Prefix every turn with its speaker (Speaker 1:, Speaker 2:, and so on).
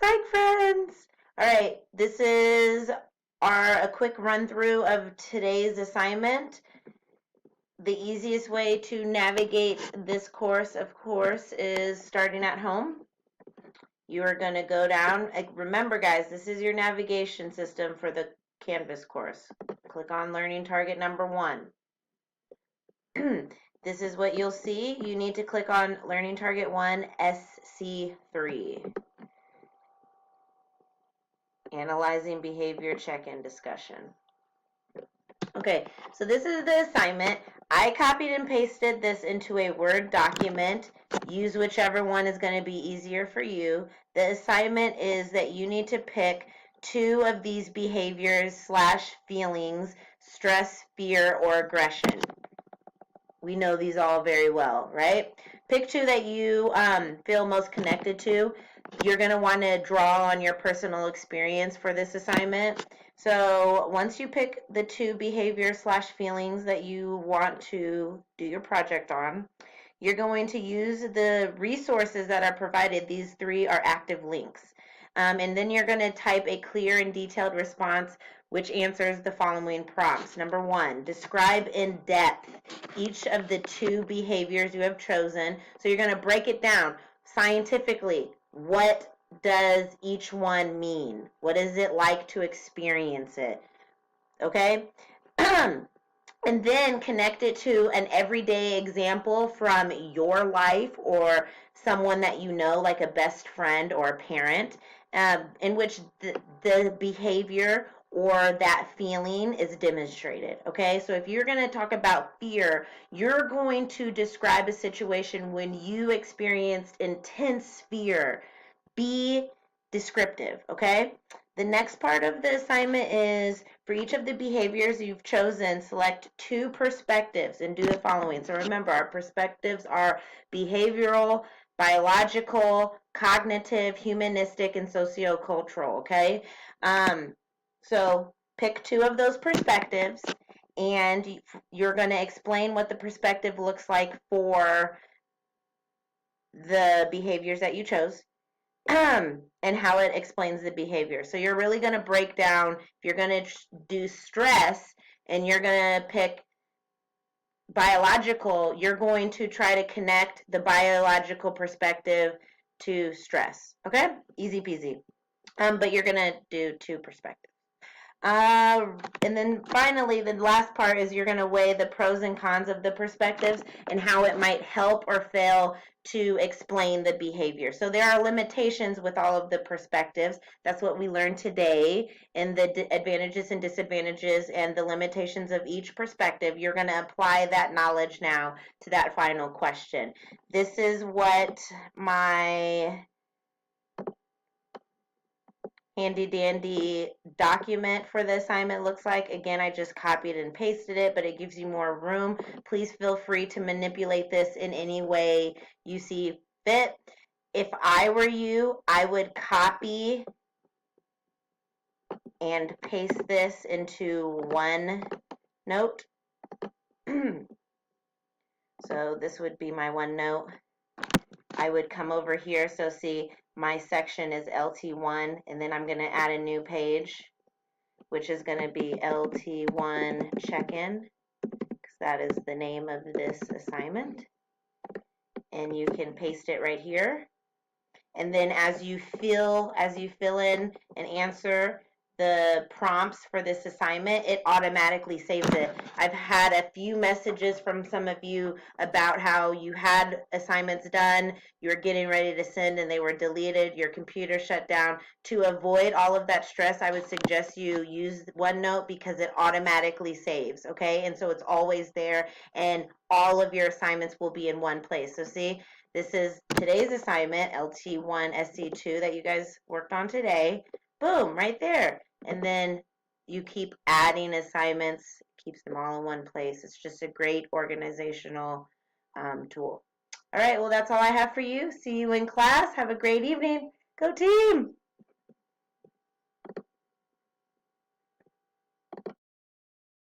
Speaker 1: Psych friends! Alright, this is a quick run through of today's assignment. The easiest way to navigate this course, of course, is starting at home. You are going to go down. Remember, guys, this is your navigation system for the Canvas course. Click on Learning Target number 1. This is what you'll see. You need to click on Learning Target 1, SC3. Analyzing behavior check-in discussion. Okay, so this is the assignment. I copied and pasted this into a Word document. Use whichever one is going to be easier for you. The assignment is that you need to pick 2 of these behaviors / feelings: stress, fear, or aggression. We know these all very well, right? Pick 2 that you feel most connected to. You're going to want to draw on your personal experience for this assignment. So once you pick the 2 behaviors / feelings that you want to do your project on, you're going to use the resources that are provided. These 3 are active links. And then you're going to type a clear and detailed response which answers the following prompts. Number 1, describe in depth each of the 2 behaviors you have chosen. So you're going to break it down scientifically. What does each one mean? What is it like to experience it? Okay? And then connect it to an everyday example from your life or someone that you know, like a best friend or a parent, in which the behavior or that feeling is demonstrated. Okay, so if you're going to talk about fear, you're going to describe a situation when you experienced intense fear. Be descriptive. Okay, the next part of the assignment is for each of the behaviors you've chosen, select 2 perspectives and do the following. So remember, our perspectives are behavioral, biological, cognitive, humanistic, and sociocultural, okay? So pick 2 of those perspectives, and you're going to explain what the perspective looks like for the behaviors that you chose. And how it explains the behavior. So you're really going to break down, if you're going to do stress and you're going to pick biological, you're going to try to connect the biological perspective to stress. Okay? Easy peasy. But you're going to do 2 perspectives. And then finally, the last part is you're going to weigh the pros and cons of the perspectives and how it might help or fail to explain the behavior. So there are limitations with all of the perspectives. That's what we learned today, in the advantages and disadvantages and the limitations of each perspective. You're going to apply that knowledge now to that final question. This is what my handy dandy document for the assignment looks like. Again, I just copied and pasted it, but it gives you more room. Please feel free to manipulate this in any way you see fit. If I were you, I would copy and paste this into OneNote. So this would be my OneNote. I would come over here, so see, my section is LT1, and then I'm going to add a new page, which is going to be LT1 check-in, because that is the name of this assignment. And you can paste it right here. And then as you fill in and answer the prompts for this assignment, it automatically saves it. I've had a few messages from some of you about how you had assignments done, you were getting ready to send, and they were deleted, your computer shut down. To avoid all of that stress, I would suggest you use OneNote because it automatically saves, okay? And so it's always there, and all of your assignments will be in one place. So see, this is today's assignment, LT1 SC2, that you guys worked on today. Boom, right there. And then you keep adding assignments, keeps them all in one place. It's just a great organizational tool. All right, well, that's all I have for you. See you in class. Have a great evening. Go team!